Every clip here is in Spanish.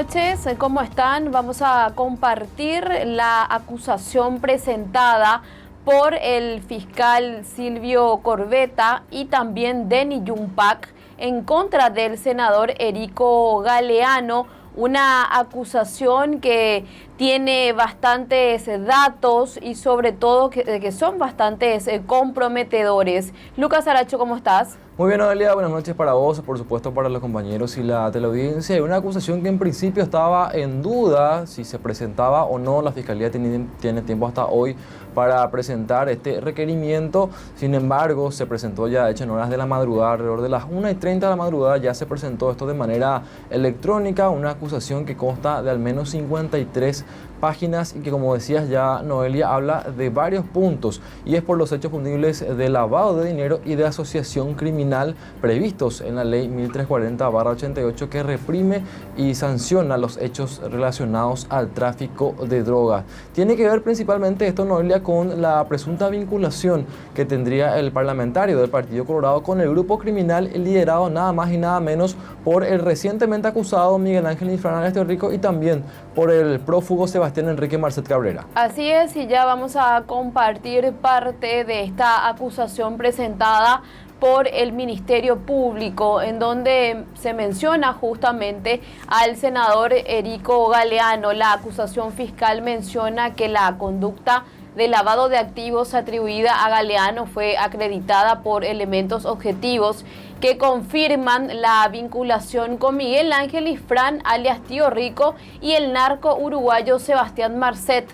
noches, ¿cómo están? Vamos a compartir la acusación presentada por el fiscal Silvio Corbetta y también Denny Yumpac en contra del senador Erico Galeano, una acusación que tiene bastantes datos y sobre todo que son bastantes comprometedores. Lucas Aracho, ¿cómo estás? Muy bien, Noelia, buenas noches para vos, por supuesto para los compañeros y la teleaudiencia. Hay una acusación que en principio estaba en duda si se presentaba o no. La Fiscalía tiene tiempo hasta hoy para presentar este requerimiento. Sin embargo, se presentó ya, de hecho, en horas de la madrugada, alrededor de las 1:30 de la madrugada, ya se presentó esto de manera electrónica, una acusación que consta de al menos 53 páginas y que, como decías ya, Noelia, habla de varios puntos y es por los hechos punibles de lavado de dinero y de asociación criminal previstos en la ley 1340/88 que reprime y sanciona los hechos relacionados al tráfico de drogas. Tiene que ver principalmente esto, Noelia, con la presunta vinculación que tendría el parlamentario del Partido Colorado con el grupo criminal liderado nada más y nada menos por el recientemente acusado Miguel Ángel Infran alias Teorrico y también por el prófugo Sebastián Enrique Marcet Cabrera. Así es, y ya vamos a compartir parte de esta acusación presentada por el Ministerio Público, en donde se menciona justamente al senador Erico Galeano. La acusación fiscal menciona que la conducta de lavado de activos atribuida a Galeano fue acreditada por elementos objetivos que confirman la vinculación con Miguel Ángel Infran alias Teorrico y el narco uruguayo Sebastián Marcet.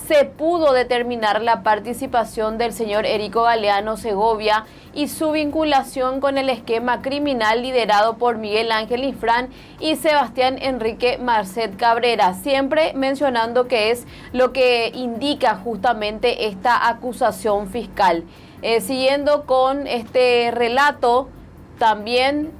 Se pudo determinar la participación del señor Erico Galeano Segovia y su vinculación con el esquema criminal liderado por Miguel Ángel Infran y Sebastián Enrique Marcet Cabrera, siempre mencionando que es lo que indica justamente esta acusación fiscal. Siguiendo con este relato, también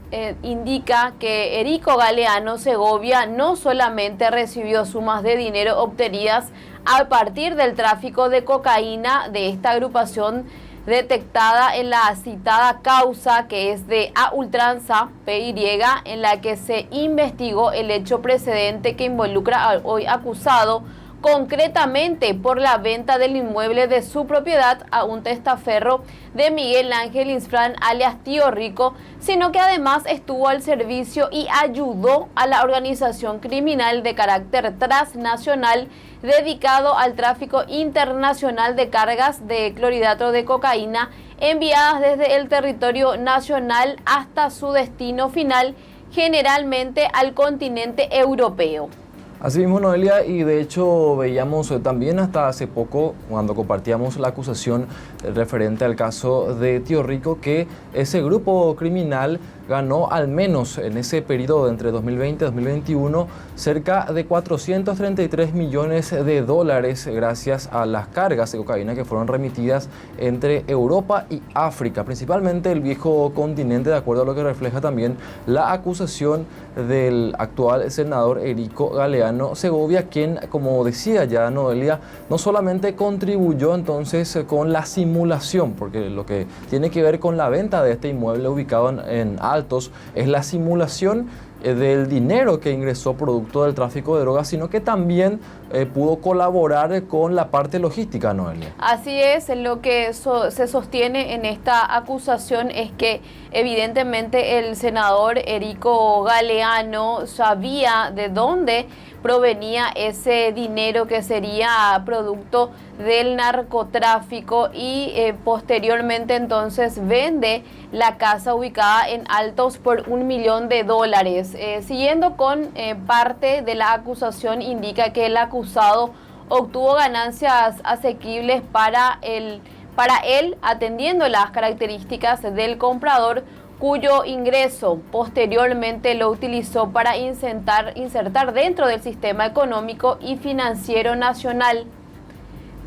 indica que Erico Galeano Segovia no solamente recibió sumas de dinero obtenidas a partir del tráfico de cocaína de esta agrupación detectada en la citada causa que es de A Ultranza PY, en la que se investigó el hecho precedente que involucra al hoy acusado, concretamente por la venta del inmueble de su propiedad a un testaferro de Miguel Ángel Infran alias Teorrico, sino que además estuvo al servicio y ayudó a la organización criminal de carácter transnacional dedicado al tráfico internacional de cargas de clorhidrato de cocaína enviadas desde el territorio nacional hasta su destino final, generalmente al continente europeo. Así mismo, Noelia, y de hecho veíamos también hasta hace poco, cuando compartíamos la acusación referente al caso de Teorrico, que ese grupo criminal ganó al menos en ese periodo entre 2020 y 2021 cerca de 433 millones de dólares gracias a las cargas de cocaína que fueron remitidas entre Europa y África, principalmente el viejo continente, de acuerdo a lo que refleja también la acusación del actual senador Erico Galeano Segovia, quien, como decía ya Noelia, no solamente contribuyó entonces con la simulación, porque lo que tiene que ver con la venta de este inmueble ubicado en Altos es la simulación del dinero que ingresó producto del tráfico de drogas, sino que también pudo colaborar con la parte logística, Noelia. Así es, lo que se sostiene en esta acusación es que evidentemente el senador Erico Galeano sabía de dónde provenía ese dinero que sería producto del narcotráfico y posteriormente entonces vende la casa ubicada en Altos por $1 millón. Siguiendo con parte de la acusación, indica que el acusado obtuvo ganancias asequibles para él, atendiendo las características del comprador, cuyo ingreso posteriormente lo utilizó para insertar dentro del sistema económico y financiero nacional.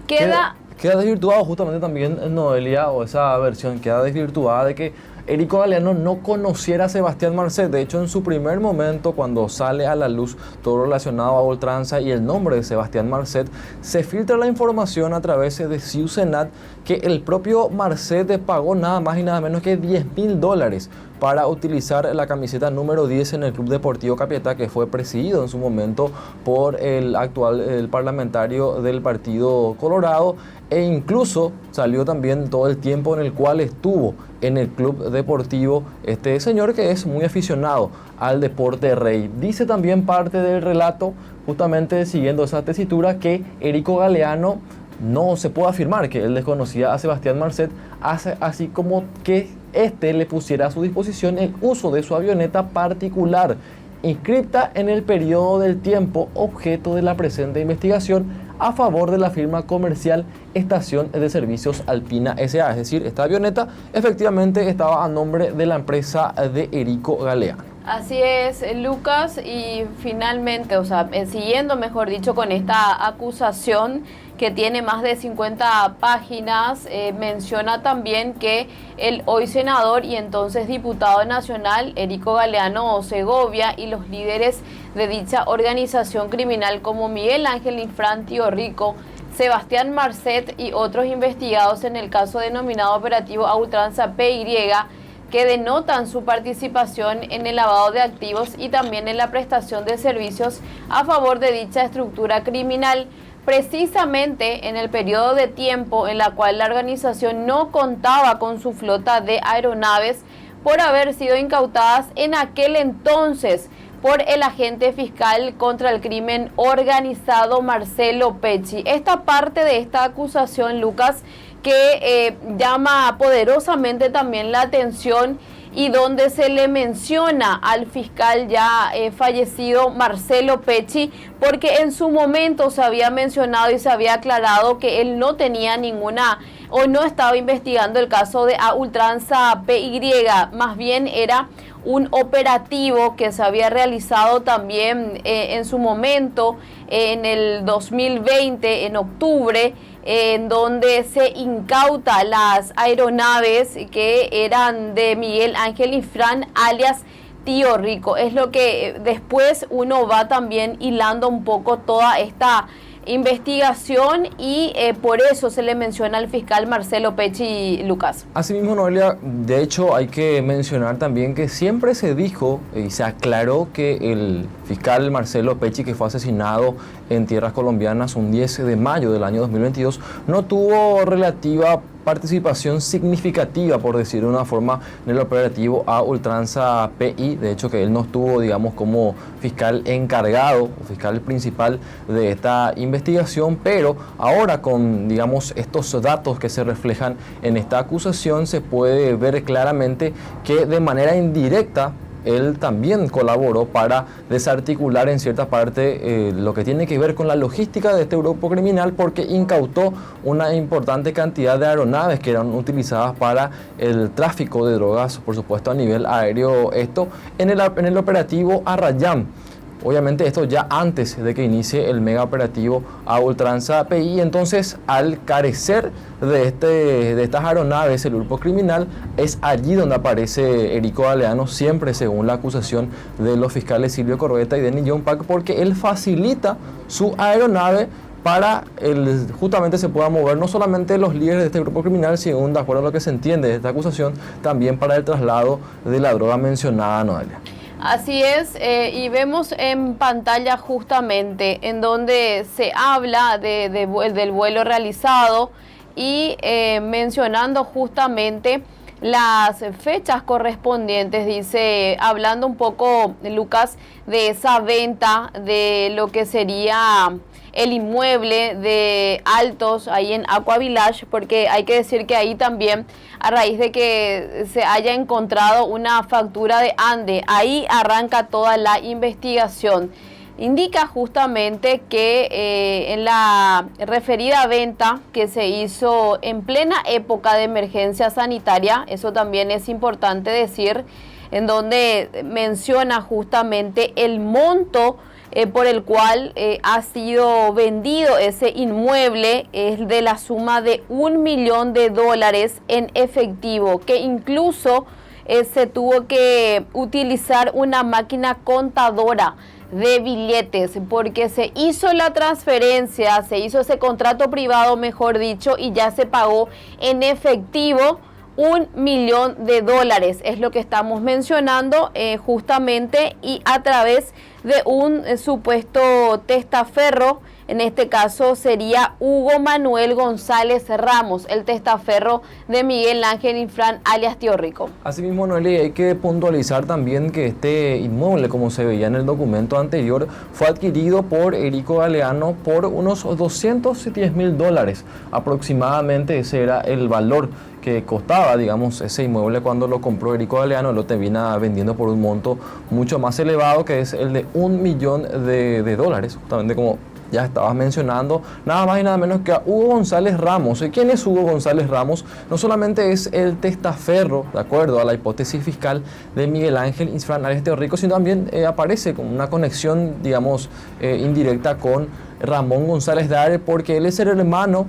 Queda desvirtuado justamente también, Noelia, o esa versión queda desvirtuada de que Erico Galeano no conociera a Sebastián Marcet. De hecho, en su primer momento, cuando sale a la luz todo relacionado a ultranza y el nombre de Sebastián Marcet, se filtra la información a través de Ciusenat que el propio Marcet pagó nada más y nada menos que $10.000 para utilizar la camiseta número 10 en el Club Deportivo Capiatá, que fue presidido en su momento por el parlamentario del Partido Colorado, e incluso salió también todo el tiempo en el cual estuvo en el Club Deportivo este señor, que es muy aficionado al deporte rey. Dice también parte del relato, justamente siguiendo esa tesitura, que Erico Galeano no se puede afirmar que él desconocía a Sebastián Marcet, así como que este le pusiera a su disposición el uso de su avioneta particular, inscripta en el periodo del tiempo objeto de la presente investigación, a favor de la firma comercial Estación de Servicios Alpina S.A. Es decir, esta avioneta efectivamente estaba a nombre de la empresa de Erico Galeano. Así es, Lucas, y finalmente, siguiendo, mejor dicho, con esta acusación que tiene más de 50 páginas, menciona también que el hoy senador y entonces diputado nacional, Erico Galeano Segovia, y los líderes de dicha organización criminal como Miguel Ángel Infran Tío Rico, Sebastián Marcet y otros investigados en el caso denominado operativo a ultranza PY, que denotan su participación en el lavado de activos y también en la prestación de servicios a favor de dicha estructura criminal, precisamente en el periodo de tiempo en la cual la organización no contaba con su flota de aeronaves por haber sido incautadas en aquel entonces por el agente fiscal contra el crimen organizado Marcelo Pecci. Esta parte de esta acusación, Lucas, que llama poderosamente también la atención y donde se le menciona al fiscal ya fallecido Marcelo Pecci, porque en su momento se había mencionado y se había aclarado que él no tenía ninguna o no estaba investigando el caso de a ultranza PY, más bien era un operativo que se había realizado también en su momento en el 2020, en octubre, en donde se incauta las aeronaves que eran de Miguel Ángel Infran, alias Tío Rico. Es lo que después uno va también hilando un poco toda esta investigación y por eso se le menciona al fiscal Marcelo Pecci, Lucas. Asimismo, Noelia, de hecho hay que mencionar también que siempre se dijo y se aclaró que el fiscal Marcelo Pecci, que fue asesinado en tierras colombianas un 10 de mayo del año 2022, no tuvo relativa participación significativa, por decir de una forma, en el operativo a ultranza PY. De hecho, que él no estuvo, digamos, como fiscal encargado o fiscal principal de esta investigación, pero ahora con, digamos, estos datos que se reflejan en esta acusación, se puede ver claramente que de manera indirecta él también colaboró para desarticular en cierta parte lo que tiene que ver con la logística de este grupo criminal, porque incautó una importante cantidad de aeronaves que eran utilizadas para el tráfico de drogas, por supuesto a nivel aéreo, esto en el operativo Arrayán. Obviamente esto ya antes de que inicie el mega operativo a ultranza PY. Entonces, al carecer de estas aeronaves, el grupo criminal, es allí donde aparece Erico Galeano, siempre según la acusación de los fiscales Silvio Corbetta y Denny John Pack, porque él facilita su aeronave para justamente se pueda mover no solamente los líderes de este grupo criminal, sino, de acuerdo a lo que se entiende de esta acusación, también para el traslado de la droga mencionada, Noelia. Así es, y vemos en pantalla justamente en donde se habla del vuelo realizado y mencionando justamente las fechas correspondientes, dice, hablando un poco, Lucas, de esa venta de lo que sería el inmueble de Altos ahí en Aqua Village, porque hay que decir que ahí también, a raíz de que se haya encontrado una factura de ANDE, ahí arranca toda la investigación. Indica justamente que en la referida venta que se hizo en plena época de emergencia sanitaria, eso también es importante decir, en donde menciona justamente el monto por el cual ha sido vendido ese inmueble, es de la suma de $1 millón en efectivo, que incluso se tuvo que utilizar una máquina contadora de billetes porque se hizo la transferencia, se hizo ese contrato privado, mejor dicho, y ya se pagó en efectivo $1 millón. Es lo que estamos mencionando justamente, y a través de un supuesto testaferro. En este caso sería Hugo Manuel González Ramos, el testaferro de Miguel Ángel Infran, alias Tío Rico. Asimismo, Noelia, hay que puntualizar también que este inmueble, como se veía en el documento anterior, fue adquirido por Erico Galeano por unos $210.000 aproximadamente. Ese era el valor que costaba, digamos, ese inmueble cuando lo compró Erico Galeano. Lo termina vendiendo por un monto mucho más elevado, que es el de $1 millón, justamente como ya estabas mencionando, nada más y nada menos que a Hugo González Ramos. ¿Quién es Hugo González Ramos? No solamente es el testaferro, de acuerdo a la hipótesis fiscal de Miguel Ángel Infran, alias Tío Rico, sino también aparece con una conexión, digamos, indirecta con Ramón González Dare, porque él es el hermano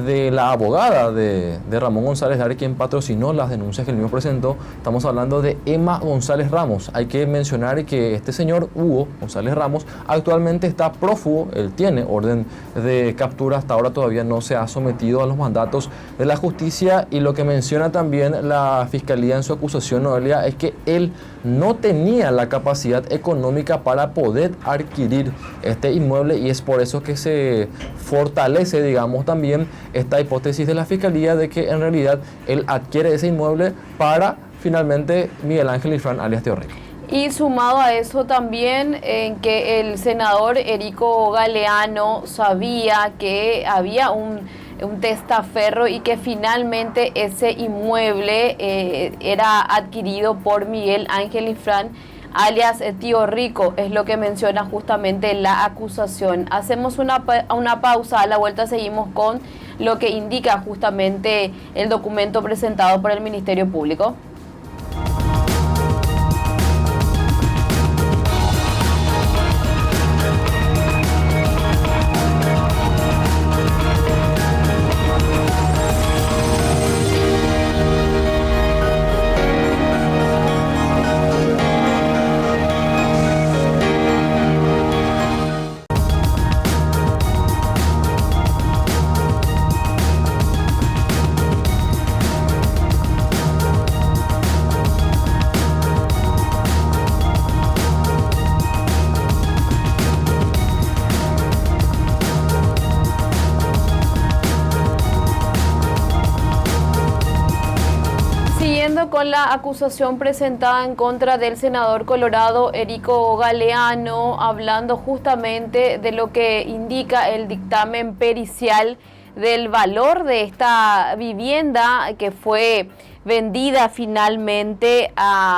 de la abogada de Ramón González Dare, quien patrocinó las denuncias que él mismo presentó. Estamos hablando de Emma González Ramos. Hay que mencionar que este señor Hugo González Ramos actualmente está prófugo. Él tiene orden de captura, hasta ahora todavía no se ha sometido a los mandatos de la justicia, y lo que menciona también la fiscalía en su acusación, Noelia, es que él no tenía la capacidad económica para poder adquirir este inmueble, y es por eso que se fortalece, digamos, también esta hipótesis de la fiscalía de que en realidad él adquiere ese inmueble para finalmente Miguel Ángel Infran, alias Tío Rico. Y sumado a eso también en que el senador Erico Galeano sabía que había un testaferro y que finalmente ese inmueble era adquirido por Miguel Ángel Infran, alias Tío Rico, es lo que menciona justamente la acusación. Hacemos una pausa, a la vuelta seguimos con lo que indica justamente el documento presentado por el Ministerio Público. Con la acusación presentada en contra del senador colorado Erico Galeano, hablando justamente de lo que indica el dictamen pericial del valor de esta vivienda que fue vendida finalmente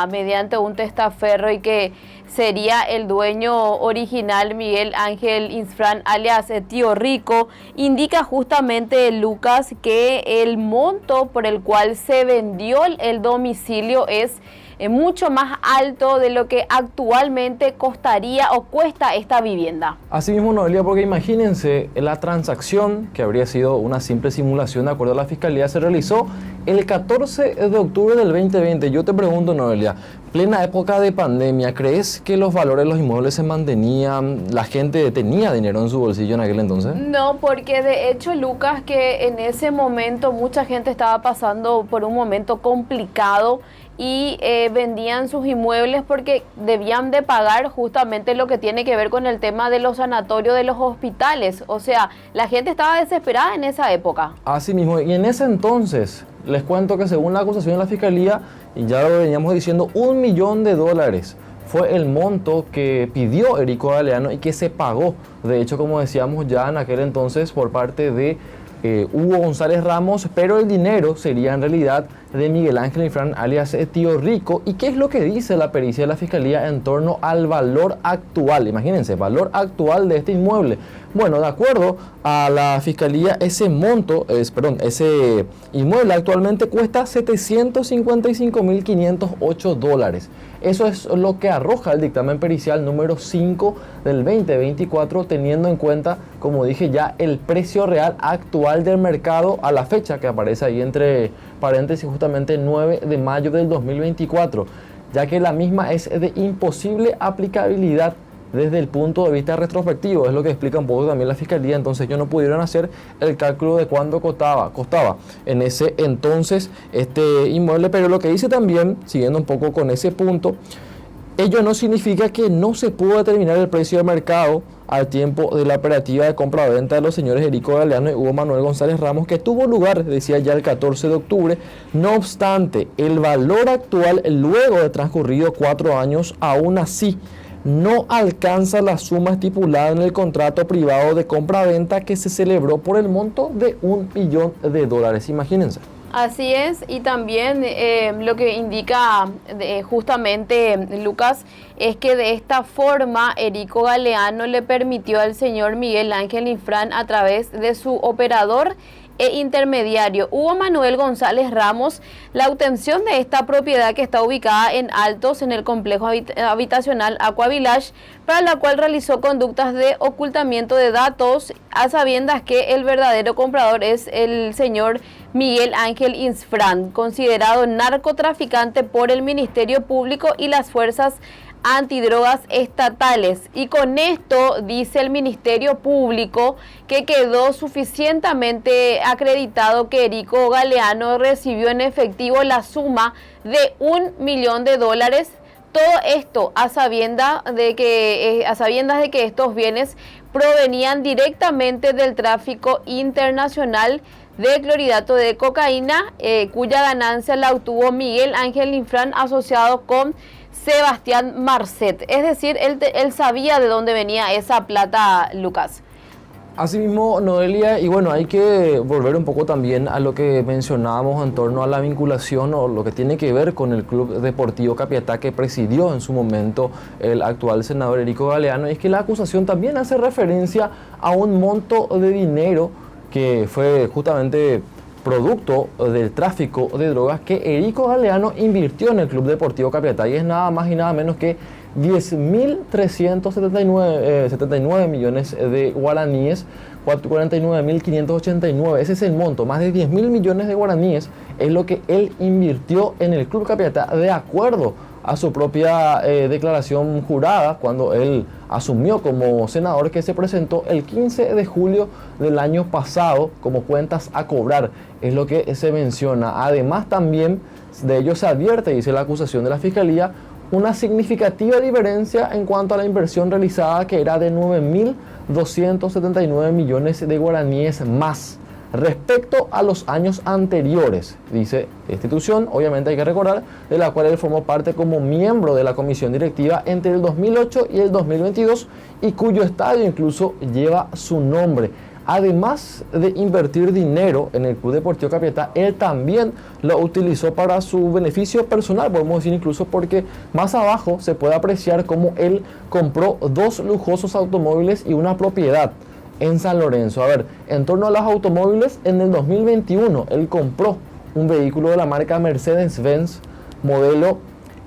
mediante un testaferro, y que sería el dueño original Miguel Ángel Infran, alias Tío Rico. Indica justamente, Lucas, que el monto por el cual se vendió el domicilio es mucho más alto de lo que actualmente costaría o cuesta esta vivienda. Así mismo, Noelia, porque imagínense, la transacción, que habría sido una simple simulación de acuerdo a la fiscalía, se realizó el 14 de octubre del 2020. Yo te pregunto, Noelia, plena época de pandemia, ¿crees que los valores de los inmuebles se mantenían? ¿La gente tenía dinero en su bolsillo en aquel entonces? No, porque de hecho, Lucas, que en ese momento mucha gente estaba pasando por un momento complicado y vendían sus inmuebles porque debían de pagar justamente lo que tiene que ver con el tema de los sanatorios de los hospitales. O sea, la gente estaba desesperada en esa época. Así mismo, y en ese entonces, les cuento que según la acusación de la fiscalía, y ya lo veníamos diciendo, $1 millón fue el monto que pidió Erico Galeano y que se pagó, de hecho, como decíamos ya en aquel entonces, por parte de Hugo González Ramos, pero el dinero sería en realidad de Miguel Ángel Infran, alias Tío Rico. ¿Y qué es lo que dice la pericia de la fiscalía en torno al valor actual? Imagínense, valor actual de este inmueble. Bueno, de acuerdo a la fiscalía, ese inmueble actualmente cuesta $755.508. Eso es lo que arroja el dictamen pericial número 5 del 2024, teniendo en cuenta, como dije ya, el precio real actual cabal del mercado a la fecha que aparece ahí entre paréntesis justamente 9 de mayo del 2024, ya que la misma es de imposible aplicabilidad desde el punto de vista retrospectivo, es lo que explica un poco también la Fiscalía. Entonces ellos no pudieron hacer el cálculo de cuánto costaba en ese entonces este inmueble, pero lo que dice también, siguiendo un poco con ese punto, ello no significa que no se pudo determinar el precio de mercado al tiempo de la operativa de compra-venta de los señores Erico Galeano y Hugo Manuel González Ramos, que tuvo lugar, decía ya, el 14 de octubre. No obstante, el valor actual, luego de transcurrido 4 años, aún así no alcanza la suma estipulada en el contrato privado de compra-venta que se celebró por el monto de $1 millón. Imagínense. Así es, y también lo que indica justamente Lucas es que de esta forma Erico Galeano le permitió al señor Miguel Ángel Infran, a través de su operador e intermediario Hugo Manuel González Ramos, la obtención de esta propiedad que está ubicada en Altos, en el complejo habitacional Aqua Village, para la cual realizó conductas de ocultamiento de datos, a sabiendas que el verdadero comprador es el señor Miguel Ángel Infran, considerado narcotraficante por el Ministerio Público y las fuerzas antidrogas estatales. Y con esto dice el Ministerio Público que quedó suficientemente acreditado que Erico Galeano recibió en efectivo la suma de $1 millón. Todo esto a sabiendas de que estos bienes provenían directamente del tráfico internacional de clorhidrato de cocaína, cuya ganancia la obtuvo Miguel Ángel Infran asociado con Sebastián Marcet. Es decir, él sabía de dónde venía esa plata, Lucas. Asimismo, Noelia, y bueno, hay que volver un poco también a lo que mencionábamos en torno a la vinculación o lo que tiene que ver con el Club Deportivo Capiatá, que presidió en su momento el actual senador Erico Galeano, y es que la acusación también hace referencia a un monto de dinero que fue justamente producto del tráfico de drogas que Erico Galeano invirtió en el Club Deportivo Capiatá, y es nada más y nada menos que 10.379 millones de guaraníes, 49.589. Ese es el monto, más de 10.000 millones de guaraníes es lo que él invirtió en el Club Capiatá, de acuerdo a su propia declaración jurada cuando él asumió como senador, que se presentó el 15 de julio del año pasado como cuentas a cobrar, es lo que se menciona. Además, también de ello se advierte, dice la acusación de la Fiscalía, una significativa diferencia en cuanto a la inversión realizada, que era de 9.279 millones de guaraníes más respecto a los años anteriores, dice la institución. Obviamente hay que recordar, de la cual él formó parte como miembro de la comisión directiva entre el 2008 y el 2022, y cuyo estadio incluso lleva su nombre. Además de invertir dinero en el Club Deportivo Capiatá, él también lo utilizó para su beneficio personal, podemos decir, incluso porque más abajo se puede apreciar cómo él compró 2 lujosos automóviles y una propiedad en San Lorenzo. A ver, en torno a los automóviles, en el 2021 él compró un vehículo de la marca Mercedes-Benz modelo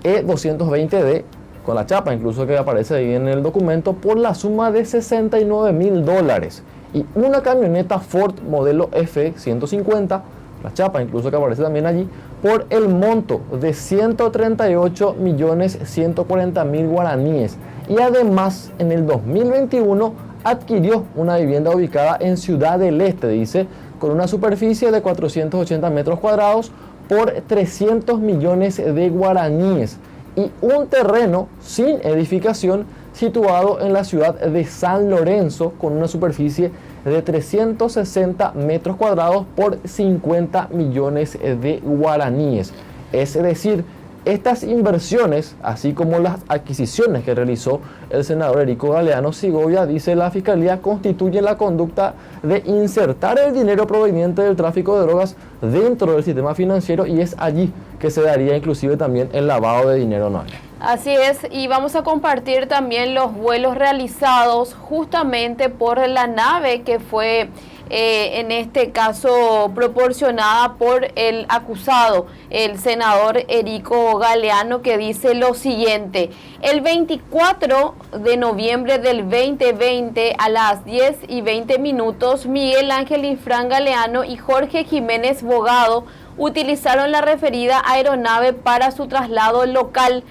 E220D, con la chapa incluso que aparece ahí en el documento, por la suma de $69.000, y una camioneta Ford modelo F-150, la chapa incluso que aparece también allí, por el monto de 138.140.000 guaraníes. Y además, en el 2021 adquirió una vivienda ubicada en Ciudad del Este, dice, con una superficie de 480 metros cuadrados por 300 millones de guaraníes, y un terreno sin edificación situado en la ciudad de San Lorenzo con una superficie de 360 metros cuadrados por 50 millones de guaraníes. Es decir, estas inversiones, así como las adquisiciones que realizó el senador Erico Galeano Segovia, dice la Fiscalía, constituyen la conducta de insertar el dinero proveniente del tráfico de drogas dentro del sistema financiero, y es allí que se daría inclusive también el lavado de dinero anual. Así es, y vamos a compartir también los vuelos realizados justamente por la nave que fue en este caso proporcionada por el acusado, el senador Erico Galeano, que dice lo siguiente: el 24 de noviembre del 2020 a las 10:20, Miguel Ángel Infran Galeano y Jorge Jiménez Bogado utilizaron la referida aeronave para su traslado local.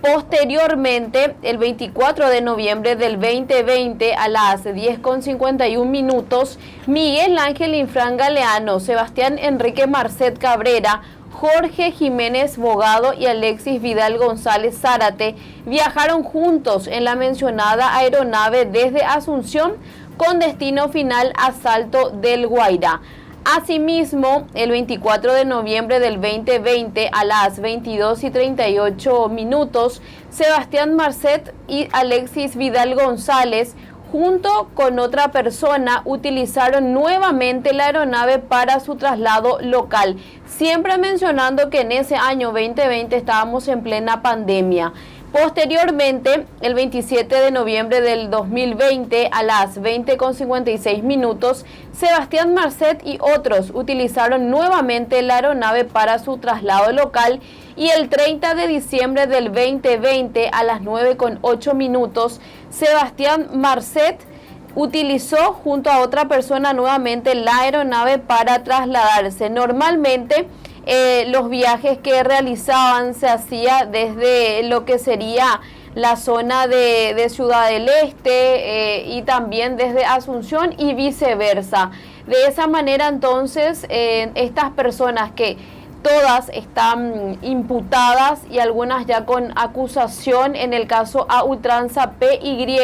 Posteriormente, el 24 de noviembre del 2020 a las 10:51, Miguel Ángel Infran Galeano, Sebastián Enrique Marcet Cabrera, Jorge Jiménez Bogado y Alexis Vidal González Zárate viajaron juntos en la mencionada aeronave desde Asunción con destino final a Salto del Guairá. Asimismo, el 24 de noviembre del 2020 a las 22:38, Sebastián Marcet y Alexis Vidal González, junto con otra persona, utilizaron nuevamente la aeronave para su traslado local, siempre mencionando que en ese año 2020 estábamos en plena pandemia. Posteriormente, el 27 de noviembre del 2020 a las 20:56, Sebastián Marcet y otros utilizaron nuevamente la aeronave para su traslado local, y el 30 de diciembre del 2020 a las 9:08, Sebastián Marcet utilizó junto a otra persona nuevamente la aeronave para trasladarse. Normalmente, los viajes que realizaban se hacía desde lo que sería la zona de Ciudad del Este y también desde Asunción y viceversa. De esa manera, entonces, estas personas que todas están imputadas y algunas ya con acusación, en el caso a ultranza PY,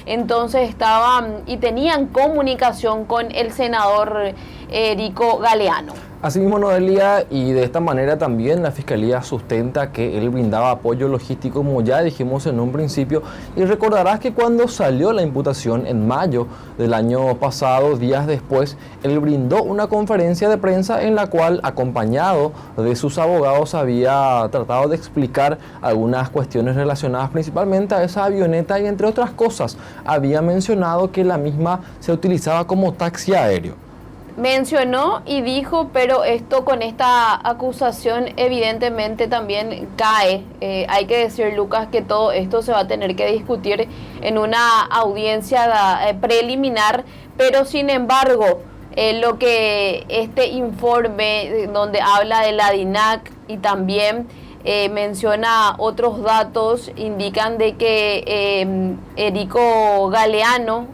entonces estaban y tenían comunicación con el senador Erico Galeano. Asimismo, Noelia, y de esta manera también la Fiscalía sustenta que él brindaba apoyo logístico, como ya dijimos en un principio, y recordarás que cuando salió la imputación en mayo del año pasado, días después, él brindó una conferencia de prensa en la cual, acompañado de sus abogados, había tratado de explicar algunas cuestiones relacionadas principalmente a esa avioneta y, entre otras cosas, había mencionado que la misma se utilizaba como taxi aéreo. Mencionó y dijo, pero esto con esta acusación evidentemente también cae. Hay que decir, Lucas, que todo esto se va a tener que discutir en una audiencia preliminar, pero sin embargo, lo que este informe donde habla de la DINAC y también menciona otros datos, indican de que Erico Galeano,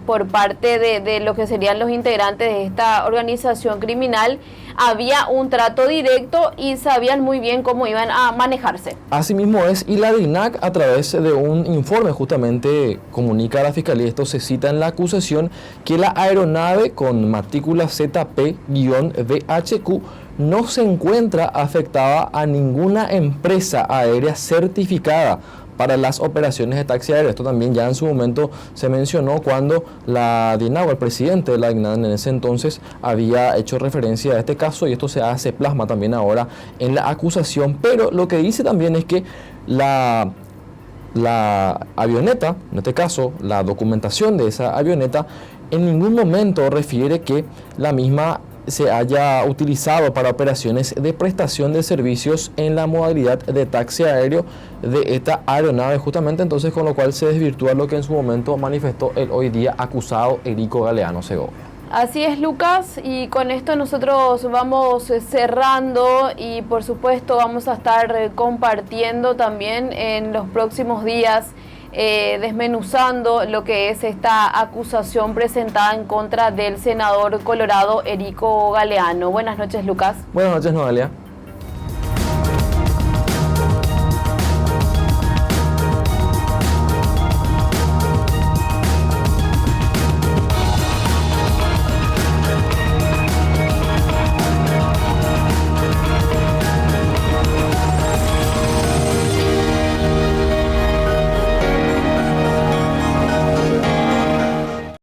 por parte de lo que serían los integrantes de esta organización criminal, había un trato directo y sabían muy bien cómo iban a manejarse. Asimismo es, y la DINAC, a través de un informe, justamente comunica a la Fiscalía, esto se cita en la acusación, que la aeronave con matrícula ZP-VHQ no se encuentra afectada a ninguna empresa aérea certificada para las operaciones de taxi aéreo. Esto también ya en su momento se mencionó cuando la DINAC, o el presidente de la DINAC en ese entonces, había hecho referencia a este caso, y esto se plasma también ahora en la acusación. Pero lo que dice también es que la avioneta, en este caso la documentación de esa avioneta, en ningún momento refiere que la misma se haya utilizado para operaciones de prestación de servicios en la modalidad de taxi aéreo de esta aeronave, justamente, entonces, con lo cual se desvirtúa lo que en su momento manifestó el hoy día acusado Erico Galeano Segovia. Así es, Lucas, y con esto nosotros vamos cerrando, y por supuesto vamos a estar compartiendo también en los próximos días, desmenuzando lo que es esta acusación presentada en contra del senador colorado Erico Galeano. Buenas noches, Lucas. Buenas noches, Noelia.